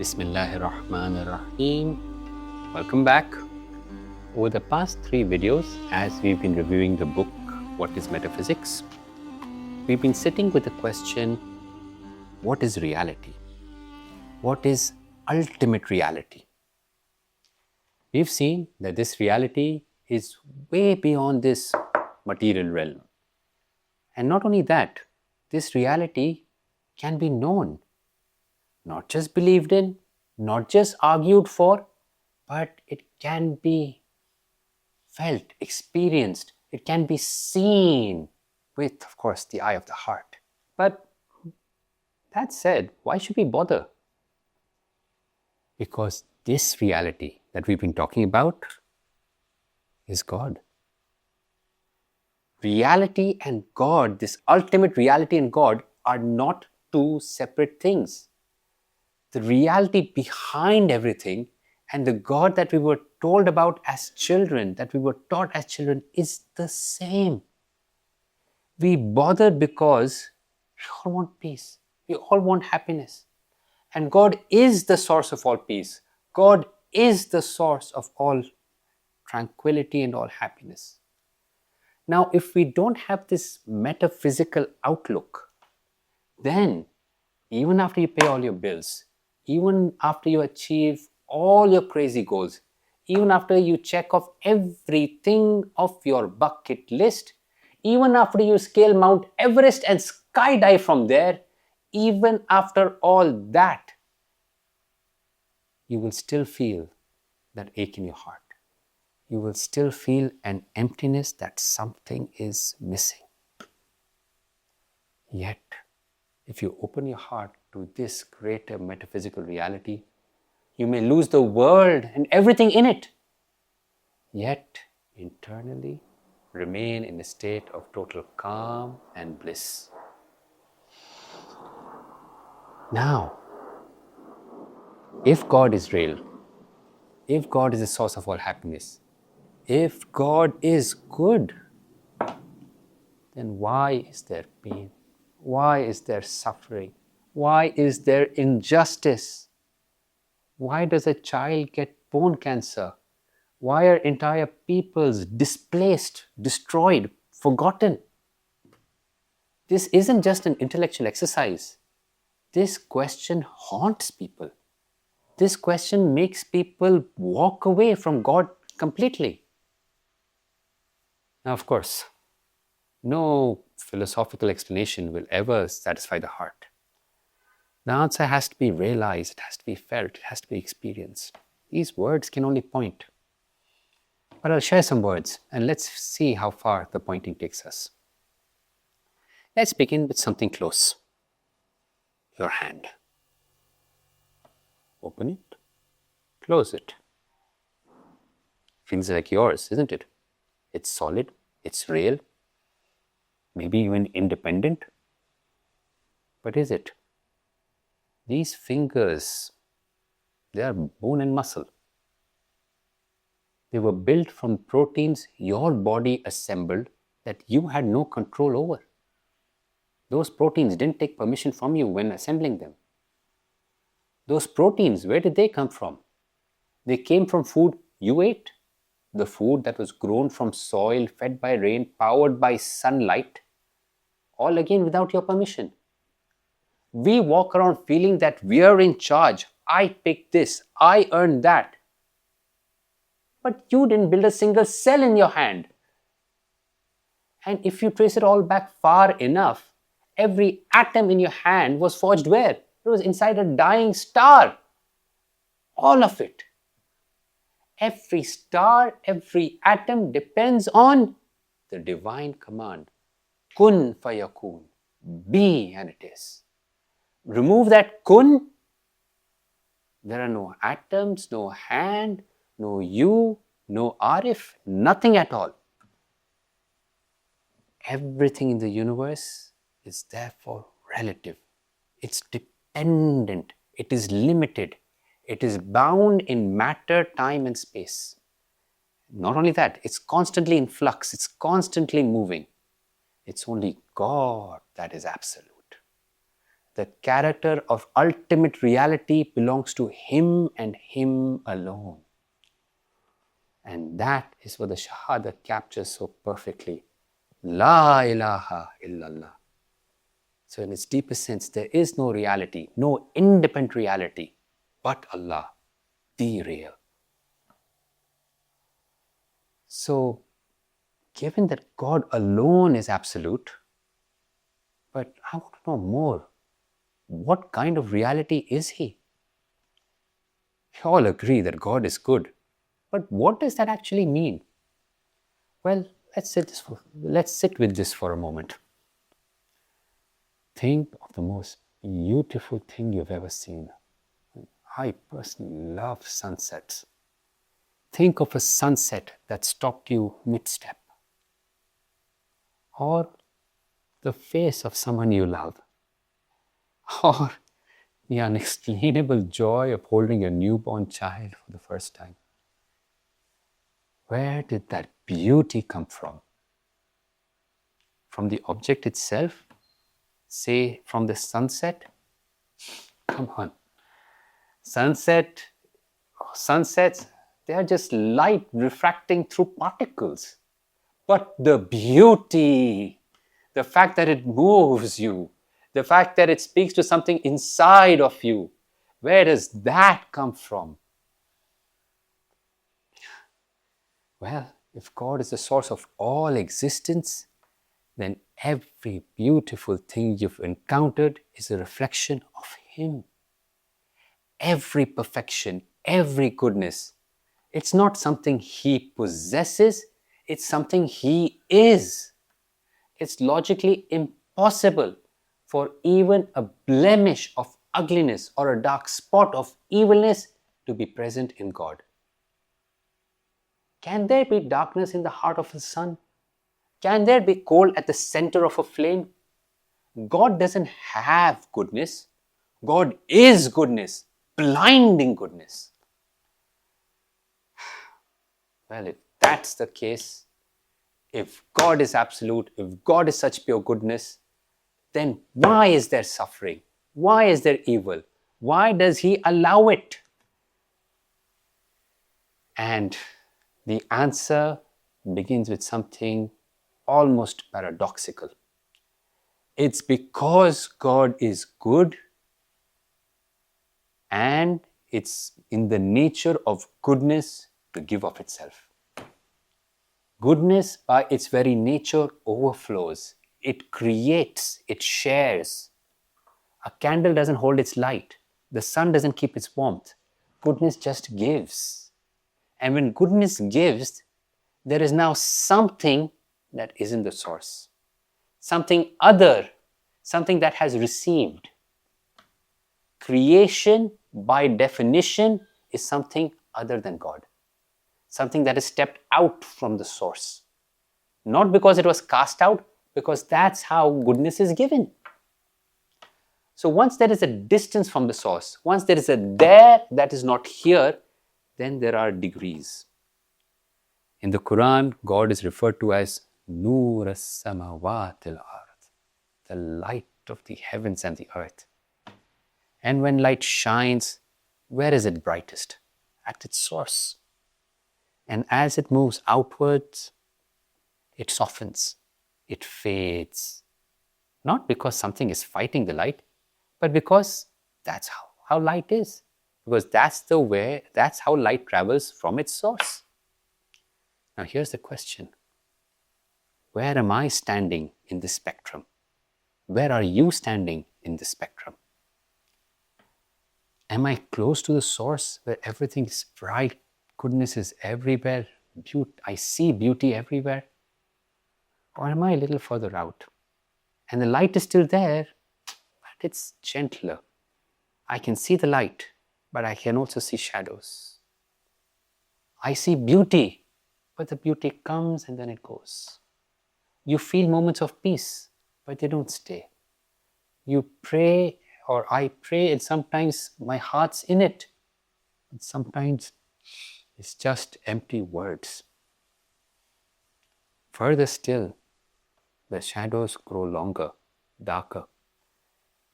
Bismillahirrahmanirrahim. Welcome back. Over the past 3 videos, as we've been reviewing the book, What is Metaphysics? We've been sitting with the question, what is reality? What is ultimate reality? We've seen that this reality is way beyond this material realm. And not only that, this reality can be known, not just believed in, not just argued for, but it can be felt, experienced, it can be seen with, of course, the eye of the heart. But that said, why should we bother? Because this reality that we've been talking about is God. Reality and God, this ultimate reality and God, are not two separate things. The reality behind everything and the God that we were told about as children, that we were taught as children, is the same. We bothered because we all want peace. We all want happiness. And God is the source of all peace. God is the source of all tranquility and all happiness. Now, if we don't have this metaphysical outlook, then even after you pay all your bills, even after you achieve all your crazy goals, even after you check off everything off your bucket list, even after you scale Mount Everest and skydive from there, even after all that, you will still feel that ache in your heart. You will still feel an emptiness that something is missing. Yet, if you open your heart to this greater metaphysical reality, you may lose the world and everything in it, yet internally remain in a state of total calm and bliss. Now, if God is real, if God is the source of all happiness, if God is good, then why is there pain? Why is there suffering? Why is there injustice? Why does a child get bone cancer? Why are entire peoples displaced, destroyed, forgotten? This isn't just an intellectual exercise. This question haunts people. This question makes people walk away from God completely. Now, of course, no philosophical explanation will ever satisfy the heart. The answer has to be realized, it has to be felt, it has to be experienced. These words can only point. But I'll share some words and let's see how far the pointing takes us. Let's begin with something close. Your hand. Open it, close it. Feels like yours, isn't it? It's solid, it's real, maybe even independent. But is it? These fingers, they are bone and muscle. They were built from proteins your body assembled that you had no control over. Those proteins didn't take permission from you when assembling them. Those proteins, where did they come from? They came from food you ate. The food that was grown from soil, fed by rain, powered by sunlight, all again without your permission. We walk around feeling that we're in charge. I picked this, I earned that. But you didn't build a single cell in your hand. And if you trace it all back far enough, every atom in your hand was forged where? It was inside a dying star. All of it. Every star, every atom depends on the divine command. Kun fayakun. Be, and it is. Remove that kun, there are no atoms, no hand, no you, no arif, nothing at all. Everything in the universe is therefore relative. It's dependent. It is limited. It is bound in matter, time and space. Not only that, it's constantly in flux. It's constantly moving. It's only God that is absolute. The character of ultimate reality belongs to Him and Him alone. And that is what the Shahada captures so perfectly. La ilaha illallah. So in its deepest sense, there is no reality, no independent reality, but Allah, the real. So, given that God alone is absolute, but I want to know more. What kind of reality is He? We all agree that God is good, but what does that actually mean? Well, let's sit with this for a moment. Think of the most beautiful thing you've ever seen. I personally love sunsets. Think of a sunset that stopped you mid-step, or the face of someone you love, or the unexplainable joy of holding a newborn child for the first time. Where did that beauty come from? From the object itself? Say, from the sunset? Come on. Sunsets, they are just light refracting through particles. But the beauty, the fact that it moves you, the fact that it speaks to something inside of you, where does that come from? Well, if God is the source of all existence, then every beautiful thing you've encountered is a reflection of Him. Every perfection, every goodness, it's not something He possesses, it's something He is. It's logically impossible for even a blemish of ugliness or a dark spot of evilness to be present in God. Can there be darkness in the heart of the sun? Can there be coal at the center of a flame? God doesn't have goodness. God is goodness, blinding goodness. Well, if that's the case, if God is absolute, if God is such pure goodness, then why is there suffering? Why is there evil? Why does He allow it? And the answer begins with something almost paradoxical. It's because God is good, and it's in the nature of goodness to give of itself. Goodness, by its very nature, overflows. It creates, it shares. A candle doesn't hold its light. The sun doesn't keep its warmth. Goodness just gives. And when goodness gives, there is now something that isn't the source. Something other, something that has received. Creation, by definition, is something other than God. Something that is stepped out from the source. Not because it was cast out, because that's how goodness is given. So once there is a distance from the source, once there is a there that is not here, then there are degrees. In the Quran, God is referred to as Nur as-samawat al-ard, the light of the heavens and the earth. And when light shines, where is it brightest? At its source. And as it moves outwards, it softens, it fades. Not because something is fighting the light, but because that's how light is. Because that's how light travels from its source. Now here's the question. Where am I standing in this spectrum? Where are you standing in this spectrum? Am I close to the source where everything is bright, goodness is everywhere, I see beauty everywhere? Or am I a little further out? And the light is still there, but it's gentler. I can see the light, but I can also see shadows. I see beauty, but the beauty comes and then it goes. You feel moments of peace, but they don't stay. You pray, or I pray, and sometimes my heart's in it. And sometimes it's just empty words. Further still, the shadows grow longer, darker.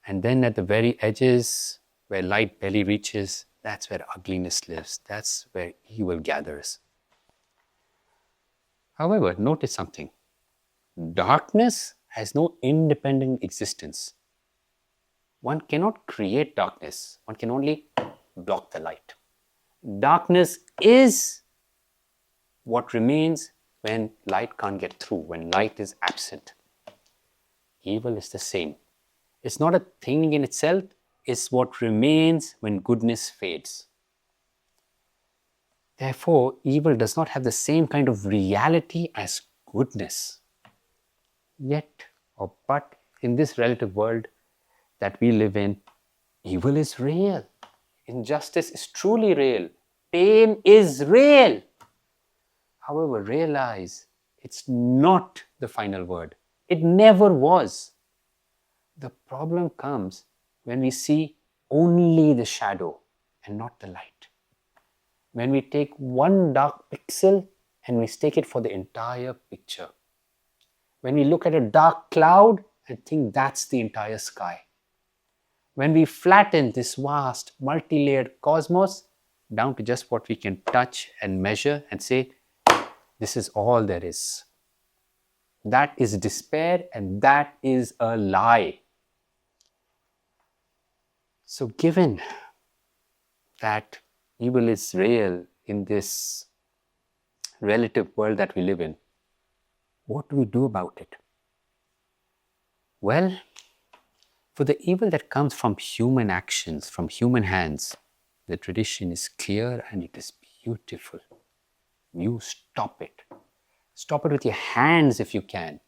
And then at the very edges, where light barely reaches, that's where ugliness lives. That's where evil gathers. However, notice something. Darkness has no independent existence. One cannot create darkness. One can only block the light. Darkness is what remains when light can't get through, when light is absent. Evil is the same. It's not a thing in itself, it's what remains when goodness fades. Therefore, evil does not have the same kind of reality as goodness. Yet, or but, in this relative world that we live in, evil is real. Injustice is truly real. Pain is real. However, realize it's not the final word. It never was. The problem comes when we see only the shadow and not the light. When we take one dark pixel and mistake it for the entire picture. When we look at a dark cloud and think that's the entire sky. When we flatten this vast, multi-layered cosmos down to just what we can touch and measure and say, this is all there is. That is despair and that is a lie. So given that evil is real in this relative world that we live in, what do we do about it? Well, for the evil that comes from human actions, from human hands, the tradition is clear and it is beautiful. You stop it. Stop it with your hands if you can.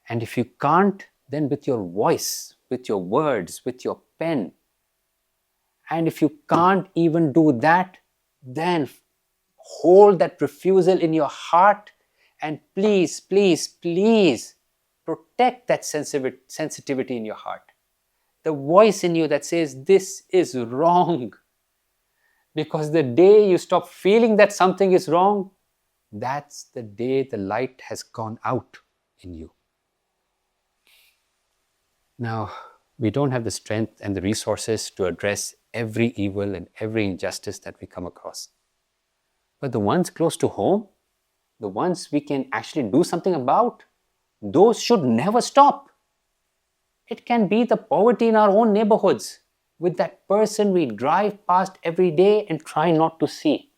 And if you can't, then with your voice, with your words, with your pen. And if you can't even do that, then hold that refusal in your heart and please, please, please protect that sensitivity in your heart. The voice in you that says, this is wrong. Because the day you stop feeling that something is wrong, that's the day the light has gone out in you. Now, we don't have the strength and the resources to address every evil and every injustice that we come across. But the ones close to home, the ones we can actually do something about, those should never stop. It can be the poverty in our own neighborhoods, with that person we drive past every day and try not to see.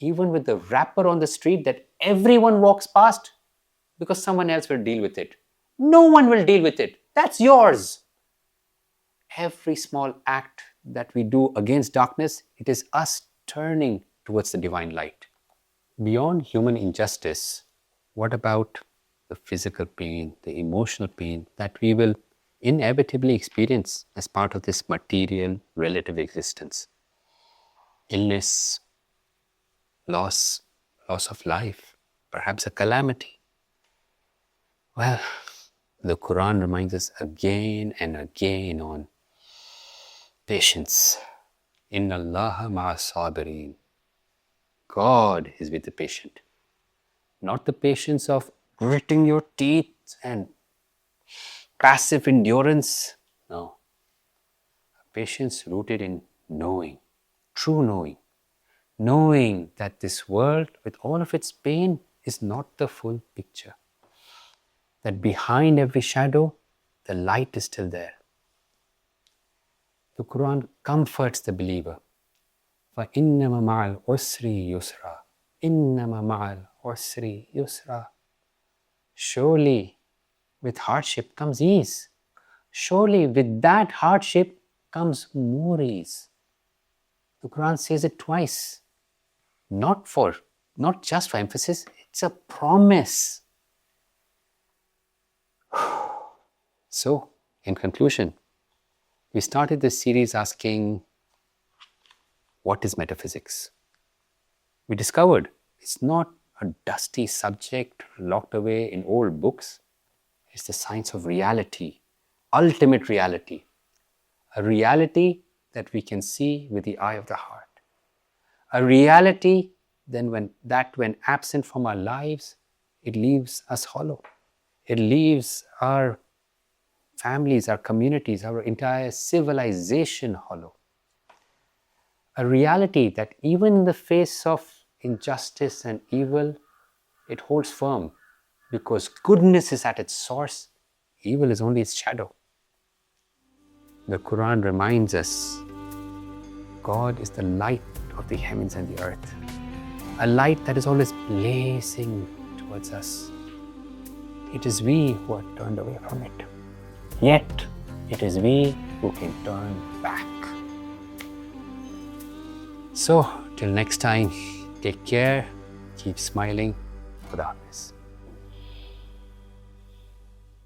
Even with the wrapper on the street that everyone walks past because someone else will deal with it. No one will deal with it. That's yours. Every small act that we do against darkness, it is us turning towards the divine light. Beyond human injustice, what about the physical pain, the emotional pain that we will inevitably experience as part of this material relative existence? Illness, loss of life, perhaps a calamity. Well, the Quran reminds us again and again on patience. Inna Allaha ma'as sabirin. God is with the patient. Not the patience of gritting your teeth and passive endurance. No. A patience rooted in knowing, true knowing. Knowing that this world, with all of its pain, is not the full picture. That behind every shadow, the light is still there. The Quran comforts the believer. فَإِنَّمَا مَعَ الْعُسْرِ يُسْرًا. إِنَّمَا مَعَ الْعُسْرِ يُسْرًا. Surely, with hardship comes ease. Surely, with that hardship comes more ease. The Quran says it twice. Not just for emphasis, it's a promise. So, in conclusion, we started this series asking, what is metaphysics? We discovered it's not a dusty subject locked away in old books. It's the science of reality, ultimate reality. A reality that we can see with the eye of the heart. A reality then when absent from our lives, it leaves us hollow. It leaves our families, our communities, our entire civilization hollow. A reality that even in the face of injustice and evil, it holds firm, because goodness is at its source, evil is only its shadow. The Quran reminds us God is the light of the heavens and the earth, a light that is always blazing towards us. It is we who are turned away from it. Yet, it is we who can turn back. So, till next time, take care, keep smiling. Khudahafiz.